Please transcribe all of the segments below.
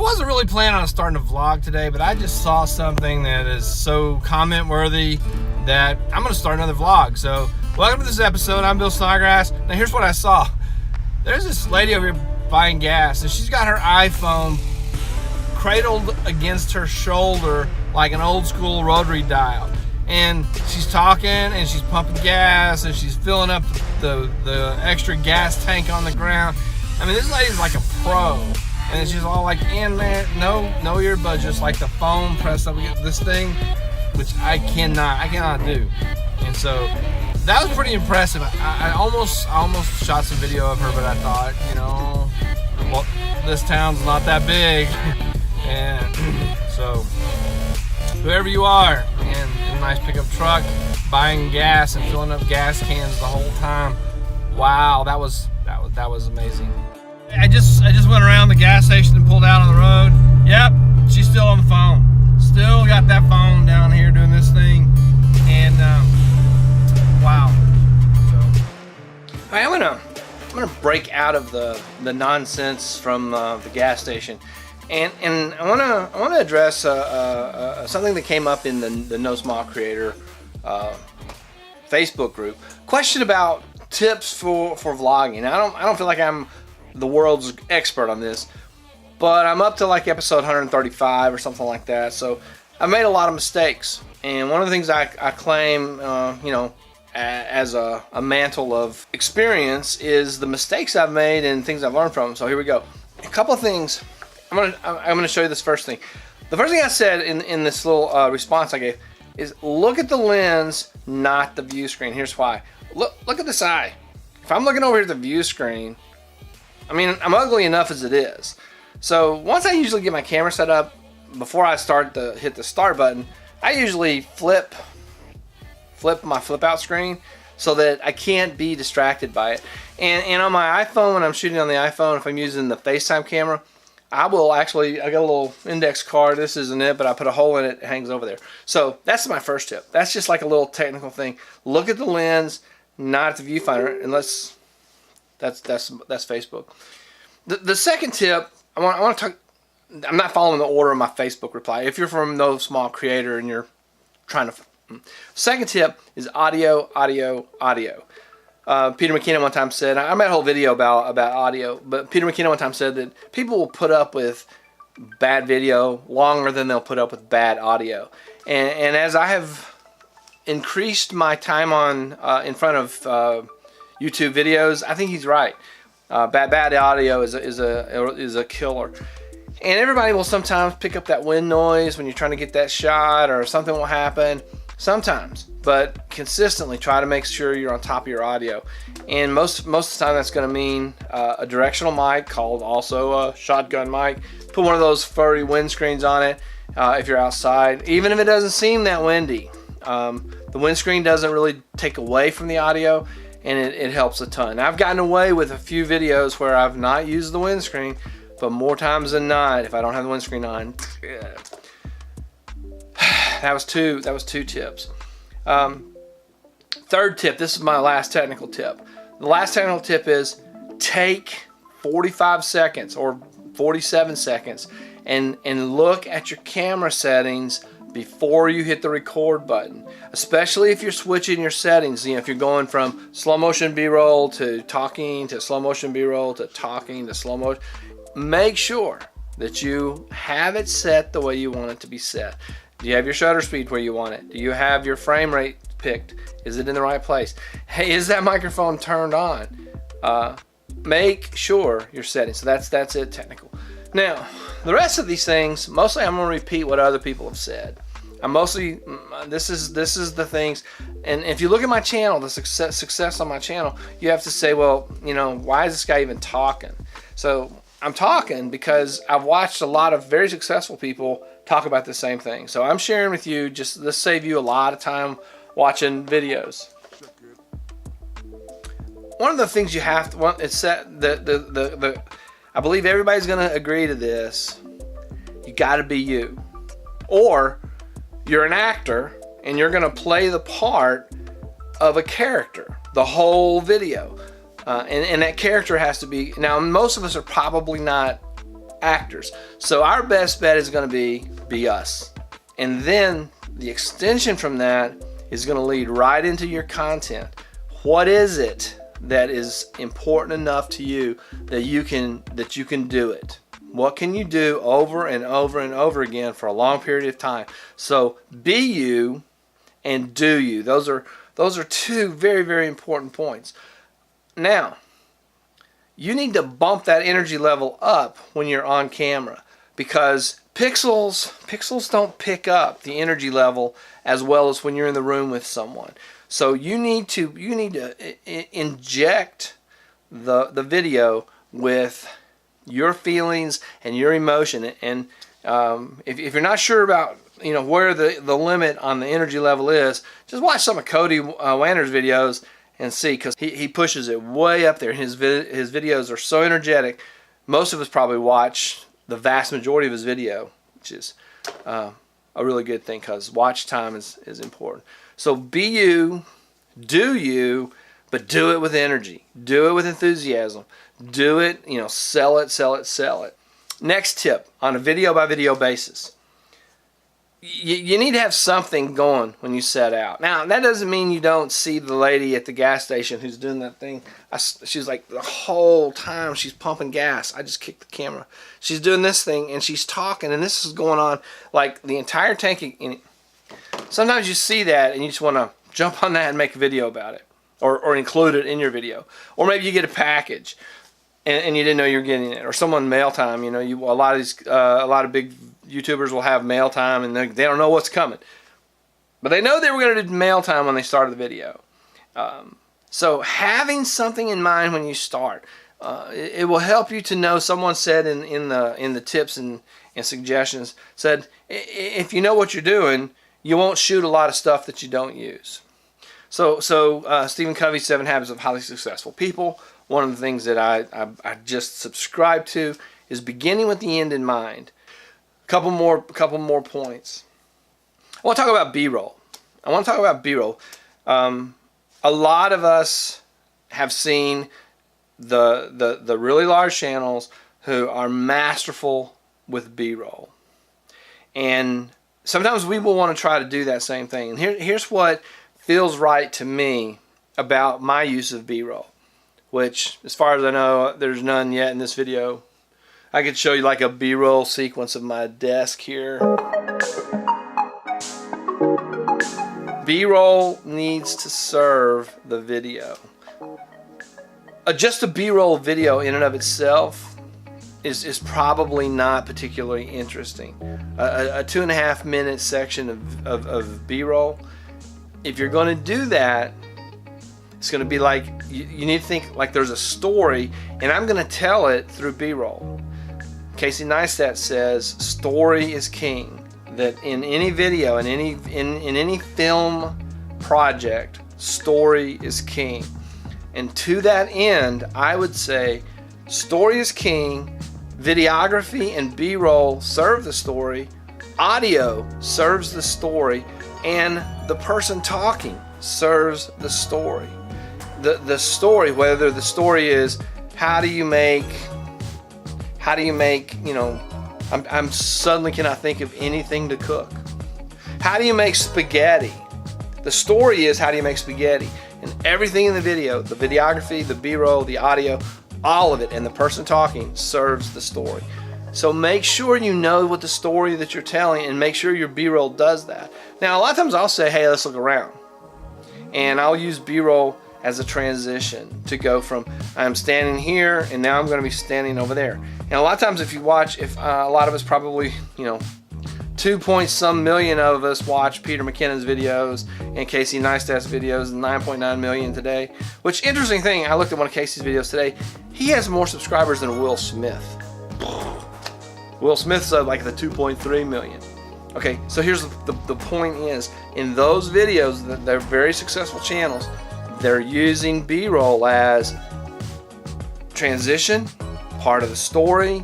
wasn't really planning on starting a vlog today, but I just saw something that is so comment worthy that I'm going to start another vlog. So welcome to this episode. I'm Bill Snodgrass. Now here's what I saw. There's this lady over here buying gas, and she's got her iPhone cradled against her shoulder like an old school rotary dial. And she's talking and she's pumping gas and she's filling up the extra gas tank on the ground. I mean, this lady's like a pro. And she's all like in there, no earbuds, just like the phone pressed up against this thing, which I cannot do. And so that was pretty impressive. I almost shot some video of her, but I thought, you know, well, this town's not that big. And so whoever you are in a nice pickup truck, buying gas and filling up gas cans the whole time, wow, that was amazing. I just went around the gas station and pulled out on the road. Yep, she's still on the phone. Still got that phone down here doing this thing, and wow. So, all right, I'm gonna break out of the nonsense from the gas station, and I wanna address something that came up in the No Small Creator Facebook group. Question about tips for vlogging. I don't feel like I'm the world's expert on this, but I'm up to like episode 135 or something like that, so I've made a lot of mistakes, and one of the things I claim you know, as a mantle of experience is the mistakes I've made and things I've learned from them. So here we go. A couple of things. I'm gonna show you this first thing. The first thing I said in this little response I gave is look at the lens, not the view screen. Here's why. Look at this eye. If I'm looking over here at the view screen, I mean, I'm ugly enough as it is. So once I usually get my camera set up, before I hit the start button, I usually flip my flip out screen so that I can't be distracted by it. And on my iPhone, when I'm shooting on the iPhone, if I'm using the FaceTime camera, I got a little index card. This isn't it, but I put a hole in it. It hangs over there. So that's my first tip. That's just like a little technical thing. Look at the lens, not at the viewfinder, unless that's Facebook. The second tip, I want to talk. I'm not following the order of my Facebook reply. If you're from No Small Creator and you're trying to, second tip is audio. Peter McKinnon one time said, I made a whole video about audio, but Peter McKinnon one time said that people will put up with bad video longer than they'll put up with bad audio. And as I have increased my time in front of YouTube videos, I think he's right. Bad audio is a killer, and everybody will sometimes pick up that wind noise when you're trying to get that shot, or something will happen sometimes. But consistently try to make sure you're on top of your audio, and most of the time that's going to mean a directional mic, called also a shotgun mic. Put one of those furry windscreens on it if you're outside, even if it doesn't seem that windy. The windscreen doesn't really take away from the audio, and it helps a ton. I've gotten away with a few videos where I've not used the windscreen, but more times than not, if I don't have the windscreen on, that was two tips. Third tip, this is my last technical tip. The last technical tip is take 45 seconds or 47 seconds and look at your camera settings before you hit the record button, especially if you're switching your settings. You know, if you're going from slow motion B-roll to talking to slow motion B-roll to talking to slow motion, make sure that you have it set the way you want it to be set. Do you have your shutter speed where you want it? Do you have your frame rate picked? Is it in the right place? Hey, is that microphone turned on? Make sure you're setting. So that's it, technical. Now, the rest of these things, mostly I'm going to repeat what other people have said. This is the things, and if you look at my channel, the success on my channel, you have to say, well, you know, why is this guy even talking? So I'm talking because I've watched a lot of very successful people talk about the same thing. So I'm sharing with you, just this save you a lot of time watching videos. One of the things you have to, it's set I believe everybody's going to agree to this. You got to be you, or you're an actor and you're going to play the part of a character the whole video, and that character has to be. Now, most of us are probably not actors. So our best bet is going to be us. And then the extension from that is going to lead right into your content. What is it that is important enough to you that you can do it? What can you do over and over and over again for a long period of time? So be you and do you. Those are two very, very important points. Now, you need to bump that energy level up when you're on camera, because pixels don't pick up the energy level as well as when you're in the room with someone. So you need to inject the video with your feelings and your emotion. And if you're not sure about where the limit on the energy level is, just watch some of Cody Wanner's videos and see, because he pushes it way up there. His videos are so energetic. Most of us probably watch the vast majority of his video, which is a really good thing, because watch time is important. So be you, do you, but do it with energy. Do it with enthusiasm. Do it, sell it, sell it, sell it. Next tip, on a video by video basis. You need to have something going when you set out. Now, that doesn't mean you don't see the lady at the gas station who's doing that thing. She's like, the whole time she's pumping gas, I just kicked the camera. She's doing this thing and she's talking, and this is going on like the entire tank. Sometimes you see that and you just want to jump on that and make a video about it, or include it in your video. Or maybe you get a package and you didn't know you were getting it, or someone mail time. A lot of big YouTubers will have mail time and they don't know what's coming, but they know they were going to do mail time when they started the video. So having something in mind when you start, it will help you to know. Someone said in the tips and suggestions, said if you know what you're doing, you won't shoot a lot of stuff that you don't use. So Stephen Covey's 7 Habits of Highly Successful People, one of the things that I just subscribe to is beginning with the end in mind. Couple more points. I want to talk about B-roll. A lot of us have seen the really large channels who are masterful with B-roll, and sometimes we will want to try to do that same thing. And here's what feels right to me about my use of B-roll, which, as far as I know, there's none yet in this video. I could show you like a B-roll sequence of my desk here. B-roll needs to serve the video. Just a B-roll video in and of itself is probably not particularly interesting. A 2.5 minute section of B-roll, if you're going to do that, it's going to be like, you need to think like there's a story, and I'm going to tell it through B-roll. Casey Neistat says story is king. That in any video, in any film project, story is king. And to that end, I would say story is king, videography and B-roll serve the story, audio serves the story, and the person talking serves the story. The story, whether the story is how do you make, I'm suddenly cannot think of anything to cook. How do you make spaghetti? The story is how do you make spaghetti? And everything in the video, the videography, the B-roll, the audio, all of it, and the person talking serves the story. So make sure you know what the story that you're telling, and make sure your B-roll does that. Now, a lot of times I'll say, hey, let's look around. And I'll use B-roll as a transition to go from I'm standing here and now I'm going to be standing over there. And a lot of times if you watch, a lot of us probably, 2-point-some million of us watch Peter McKinnon's videos and Casey Neistat's videos, 9.9 million today. Which, interesting thing, I looked at one of Casey's videos today. He has more subscribers than Will Smith. Will Smith's like the 2.3 million. Okay, so here's the point is, in those videos, they're very successful channels, they're using B-roll as transition, part of the story,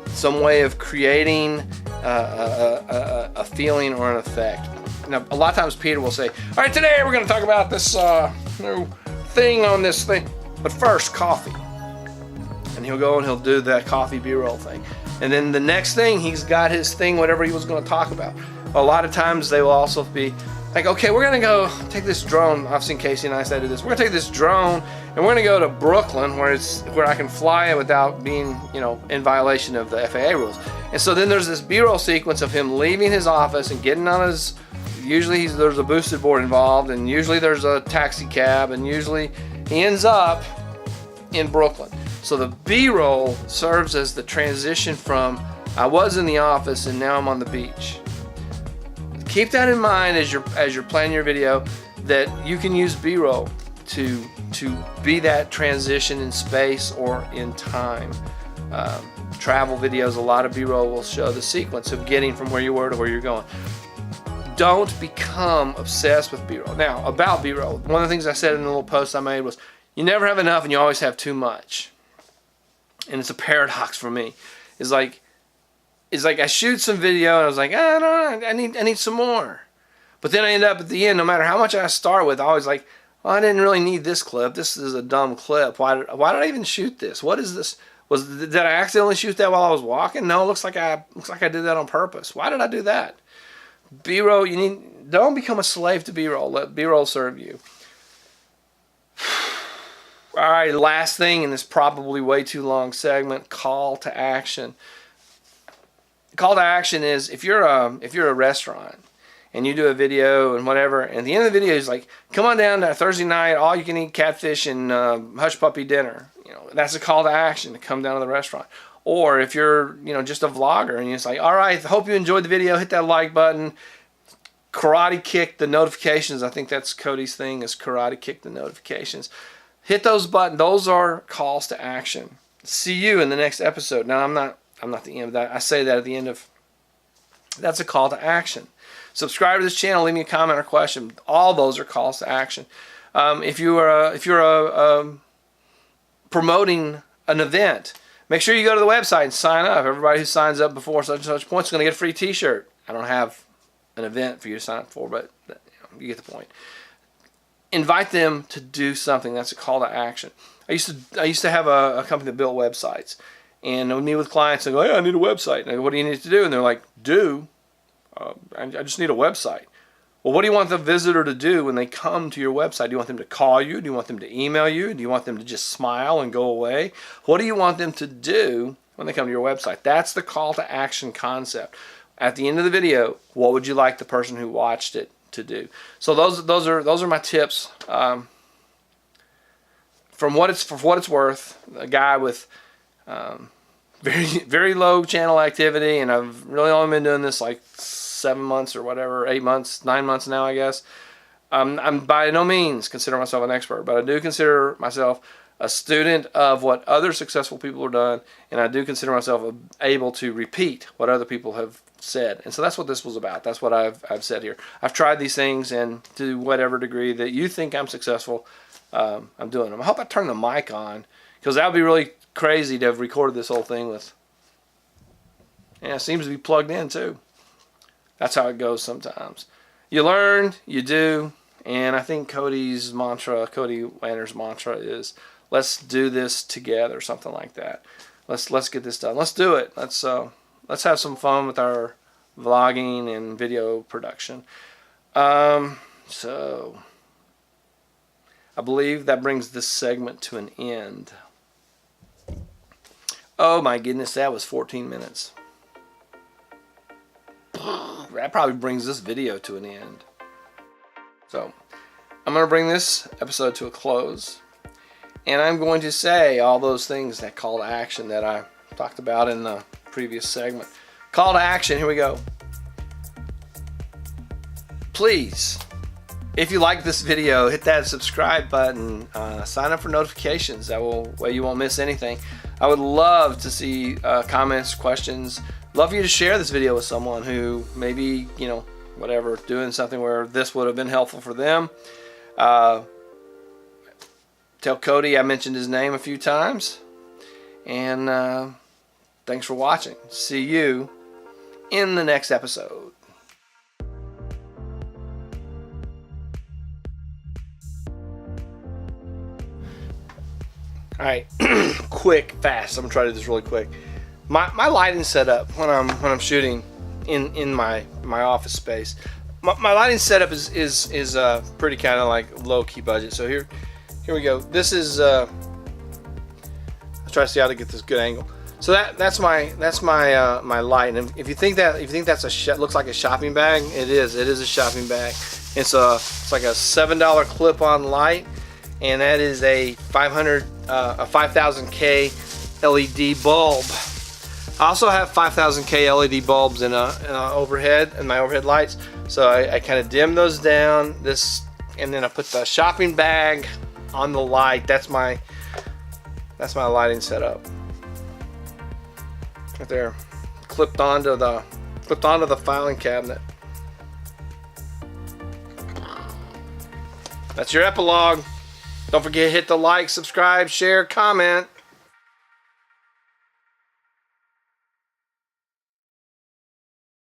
some way of creating a feeling or an effect. Now, a lot of times Peter will say, all right, today we're going to talk about this new thing on this thing. But first, coffee. and he'll go and he'll do that coffee B-roll thing. And then the next thing, he's got his thing, whatever he was going to talk about. A lot of times they will also be like, okay, we're going to go take this drone. I've seen Casey and I say to this. We're going to take this drone and we're going to go to Brooklyn where I can fly it without being, you know, in violation of the FAA rules. And so then there's this B-roll sequence of him leaving his office and getting on his, usually there's a boosted board involved, and usually there's a taxi cab, and usually he ends up in Brooklyn. So the B-roll serves as the transition from I was in the office and now I'm on the beach. Keep that in mind as you're planning your video, that you can use B-roll to be that transition in space or in time. Travel videos, a lot of B-roll will show the sequence of getting from where you were to where you're going. Don't become obsessed with B-roll. Now, about B-roll, one of the things I said in the little post I made was, you never have enough and you always have too much. And it's a paradox for me. It's like I shoot some video and I was like, I need some more. But then I end up at the end, no matter how much I start with, I always like, well, I didn't really need this clip. This is a dumb clip. Why did I even shoot this? What is this? Did I accidentally shoot that while I was walking? No, looks like I did that on purpose. Why did I do that? B-roll, don't become a slave to B-roll. Let B-roll serve you. All right, last thing in this probably way too long segment, call to action. Call to action is if you're a restaurant and you do a video and whatever, and at the end of the video is like, come on down to Thursday night, all you can eat catfish and hush puppy dinner. You know, that's a call to action to come down to the restaurant. Or if you're, you know, just a vlogger and you're just like, all right, hope you enjoyed the video, hit that like button, karate kick the notifications. I think that's Cody's thing, is karate kick the notifications. Hit those buttons. Those are calls to action. See you in the next episode. Now, I'm not the end of that. I say that at the end of, that's a call to action. Subscribe to this channel, leave me a comment or question. All those are calls to action. If you're promoting an event, make sure you go to the website and sign up. Everybody who signs up before such and such points is going to get a free t-shirt. I don't have an event for you to sign up for, but you get the point. Invite them to do something. That's a call to action. I used to have a company that built websites, and I would meet with clients and go, hey, I need a website. And I go, what do you need to do? And they're like, I just need a website. Well, what do you want the visitor to do when they come to your website? Do you want them to call you? Do you want them to email you? Do you want them to just smile and go away? What do you want them to do when they come to your website? That's the call to action concept. At the end of the video, what would you like the person who watched it to do? So those are my tips. For what it's worth, a guy with very low channel activity, and I've really only been doing this like 7 months or whatever, 8 months, 9 months now, I guess. I'm by no means consider myself an expert, but I do consider myself a student of what other successful people have done, and I do consider myself able to repeat what other people have said. And so that's what this was about. That's what I've said here. I've tried these things, and to whatever degree that you think I'm successful, I'm doing them. I hope I turn the mic on, because that would be really crazy to have recorded this whole thing with. Yeah, it seems to be plugged in too. That's how it goes sometimes. You learn, you do, and I think Cody Wanner's mantra is, let's do this together, something like that. Let's get this done. Let's do it. Let's have some fun with our vlogging and video production. So I believe that brings this segment to an end. Oh my goodness, that was 14 minutes. That probably brings this video to an end. So I'm going to bring this episode to a close, and I'm going to say all those things, that call to action that I talked about in the previous segment. Call to action, here we go. Please, if you like this video, hit that subscribe button, sign up for notifications. That way you won't miss anything. I would love to see comments, questions. Love for you to share this video with someone who maybe, you know, whatever, doing something where this would have been helpful for them. Tell Cody I mentioned his name a few times. And thanks for watching. See you in the next episode. All right, quick, fast. I'm gonna try to do this really quick. My lighting setup when I'm shooting in my office space. My lighting setup is pretty kind of like low key budget. So here we go. This is let's try to see how to get this good angle. So that's my my light. And if you think that's looks like a shopping bag, it is a shopping bag. It's like a $7 clip-on light, and that is a 5000K LED bulb. I also have 5000K LED bulbs in overhead, in my overhead lights. So I kind of dim those down. And then I put the shopping bag on the light. That's my lighting setup. Right there, clipped onto the filing cabinet. That's your epilogue. Don't forget to hit the like, subscribe, share, comment.